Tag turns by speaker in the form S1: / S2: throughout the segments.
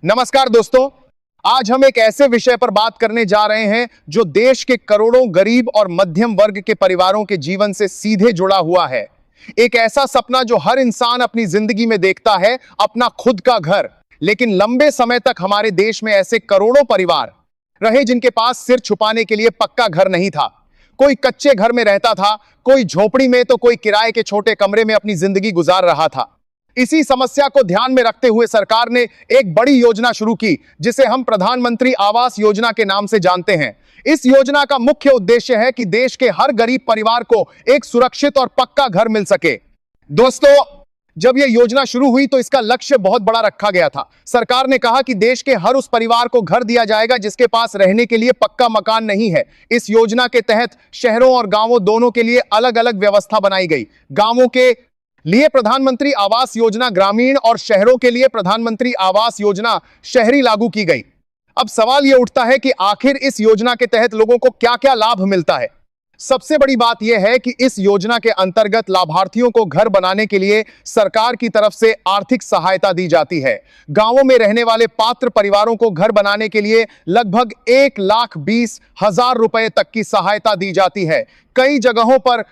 S1: नमस्कार दोस्तों, आज हम एक ऐसे विषय पर बात करने जा रहे हैं जो देश के करोड़ों गरीब और मध्यम वर्ग के परिवारों के जीवन से सीधे जुड़ा हुआ है। एक ऐसा सपना जो हर इंसान अपनी जिंदगी में देखता है, अपना खुद का घर। लेकिन लंबे समय तक हमारे देश में ऐसे करोड़ों परिवार रहे जिनके पास सिर छुपाने के लिए पक्का घर नहीं था। कोई कच्चे घर में रहता था, कोई झोपड़ी में, तो कोई किराए के छोटे कमरे में अपनी जिंदगी गुजार रहा था। इसी समस्या को ध्यान में रखते हुए सरकार ने एक बड़ी योजना शुरू की जिसे हम प्रधानमंत्री आवास योजना के नाम से जानते हैं। इस योजना का मुख्य उद्देश्य है कि देश के हर गरीब परिवार को एक सुरक्षित और पक्का घर मिल सके। दोस्तों, जब यह योजना शुरू हुई तो इसका लक्ष्य बहुत बड़ा रखा गया था। सरकार ने कहा कि देश के हर उस परिवार को घर दिया जाएगा जिसके पास रहने के लिए पक्का मकान नहीं है। इस योजना के तहत शहरों और गांवों दोनों के लिए अलग अलग व्यवस्था बनाई गई। गांवों के लिए प्रधानमंत्री आवास योजना ग्रामीण और शहरों के लिए प्रधानमंत्री आवास योजना शहरी लागू की गई। अब सवाल यह उठता है कि आखिर इस योजना के तहत लोगों को क्या-क्या लाभ मिलता है। सबसे बड़ी बात यह है कि इस योजना के अंतर्गत लाभार्थियों को घर बनाने के लिए सरकार की तरफ से आर्थिक सहायता दी जाती है। गांवों में रहने वाले पात्र परिवारों को घर बनाने के लिए लगभग 1,20,000 रुपए तक की सहायता दी जाती है। कई जगहों पर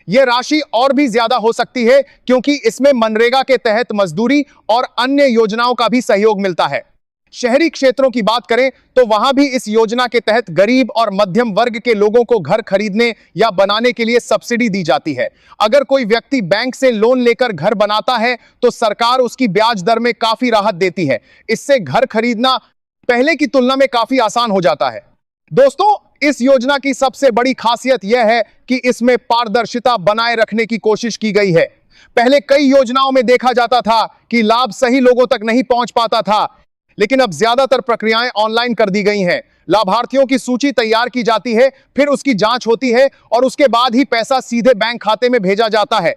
S1: यह राशि और भी ज्यादा हो सकती है क्योंकि इसमें मनरेगा के तहत मजदूरी और अन्य योजनाओं का भी सहयोग मिलता है। शहरी क्षेत्रों की बात करें तो वहां भी इस योजना के तहत गरीब और मध्यम वर्ग के लोगों को घर खरीदने या बनाने के लिए सब्सिडी दी जाती है। अगर कोई व्यक्ति बैंक से लोन लेकर घर बनाता है तो सरकार उसकी ब्याज दर में काफी राहत देती है। इससे घर खरीदना पहले की तुलना में काफी आसान हो जाता है। दोस्तों, इस योजना की सबसे बड़ी खासियत यह है कि इसमें पारदर्शिता बनाए रखने की कोशिश की गई है। पहले कई योजनाओं में देखा जाता था कि लाभ सही लोगों तक नहीं पहुंच पाता था, लेकिन अब ज्यादातर प्रक्रियाएं ऑनलाइन कर दी गई हैं। लाभार्थियों की सूची तैयार की जाती है, फिर उसकी जांच होती है और उसके बाद ही पैसा सीधे बैंक खाते में भेजा जाता है।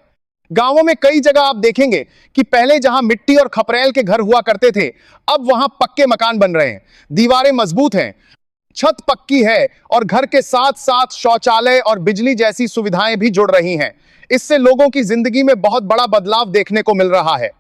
S1: गांवों में कई जगह आप देखेंगे कि पहले जहां मिट्टी और खपरेल के घर हुआ करते थे, अब वहां पक्के मकान बन रहे हैं। दीवारें मजबूत हैं, छत पक्की है और घर के साथ साथ शौचालय और बिजली जैसी सुविधाएं भी जुड़ रही हैं। इससे लोगों की जिंदगी में बहुत बड़ा बदलाव देखने को मिल रहा है।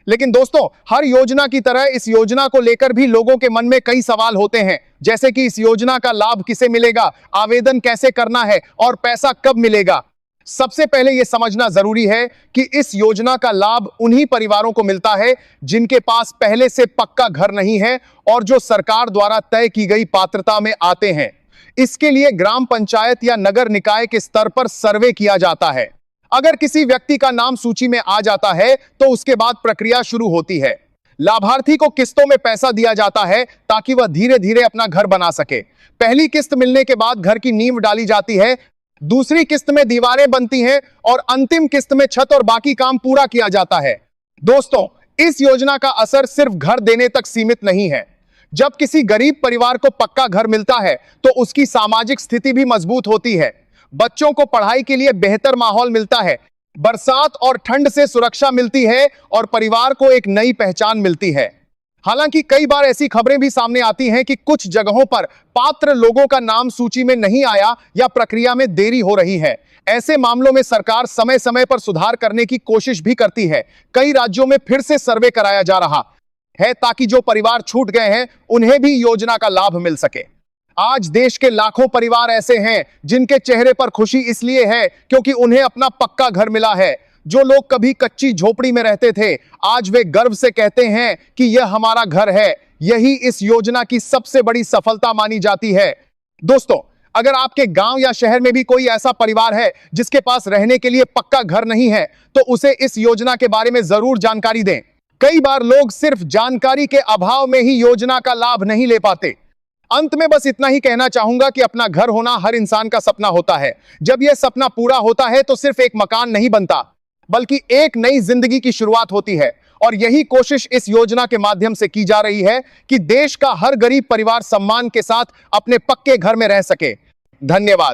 S1: लेकिन दोस्तों, हर योजना की तरह इस योजना को लेकर भी लोगों के मन में कई सवाल होते हैं, जैसे कि इस योजना का लाभ किसे मिलेगा, आवेदन कैसे करना है और पैसा कब मिलेगा। सबसे पहले यह समझना जरूरी है कि इस योजना का लाभ उन्हीं परिवारों को मिलता है जिनके पास पहले से पक्का घर नहीं है और जो सरकार द्वारा तय की गई पात्रता में आते हैं। इसके लिए ग्राम पंचायत या नगर निकाय के स्तर पर सर्वे किया जाता है। अगर किसी व्यक्ति का नाम सूची में आ जाता है तो उसके बाद प्रक्रिया शुरू होती है। लाभार्थी को किस्तों में पैसा दिया जाता है ताकि वह धीरे धीरे अपना घर बना सके। पहली किस्त मिलने के बाद घर की नींव डाली जाती है, दूसरी किस्त में दीवारें बनती हैं और अंतिम किस्त में छत और बाकी काम पूरा किया जाता है। दोस्तों, इस योजना का असर सिर्फ घर देने तक सीमित नहीं है। जब किसी गरीब परिवार को पक्का घर मिलता है तो उसकी सामाजिक स्थिति भी मजबूत होती है। बच्चों को पढ़ाई के लिए बेहतर माहौल मिलता है, बरसात और ठंड से सुरक्षा मिलती है और परिवार को एक नई पहचान मिलती है। हालांकि कई बार ऐसी खबरें भी सामने आती हैं कि कुछ जगहों पर पात्र लोगों का नाम सूची में नहीं आया या प्रक्रिया में देरी हो रही है। ऐसे मामलों में सरकार समय समय पर सुधार करने की कोशिश भी करती है। कई राज्यों में फिर से सर्वे कराया जा रहा है ताकि जो परिवार छूट गए हैं उन्हें भी योजना का लाभ मिल सके। आज देश के लाखों परिवार ऐसे हैं जिनके चेहरे पर खुशी इसलिए है क्योंकि उन्हें अपना पक्का घर मिला है। जो लोग कभी कच्ची झोपड़ी में रहते थे, आज वे गर्व से कहते हैं कि यह हमारा घर है। यही इस योजना की सबसे बड़ी सफलता मानी जाती है। दोस्तों, अगर आपके गांव या शहर में भी कोई ऐसा परिवार है जिसके पास रहने के लिए पक्का घर नहीं है, तो उसे इस योजना के बारे में जरूर जानकारी दें। कई बार लोग सिर्फ जानकारी के अभाव में ही योजना का लाभ नहीं ले पाते। अंत में बस इतना ही कहना चाहूंगा कि अपना घर होना हर इंसान का सपना होता है। जब यह सपना पूरा होता है तो सिर्फ एक मकान नहीं बनता, बल्कि एक नई जिंदगी की शुरुआत होती है। और यही कोशिश इस योजना के माध्यम से की जा रही है कि देश का हर गरीब परिवार सम्मान के साथ अपने पक्के घर में रह सके। धन्यवाद।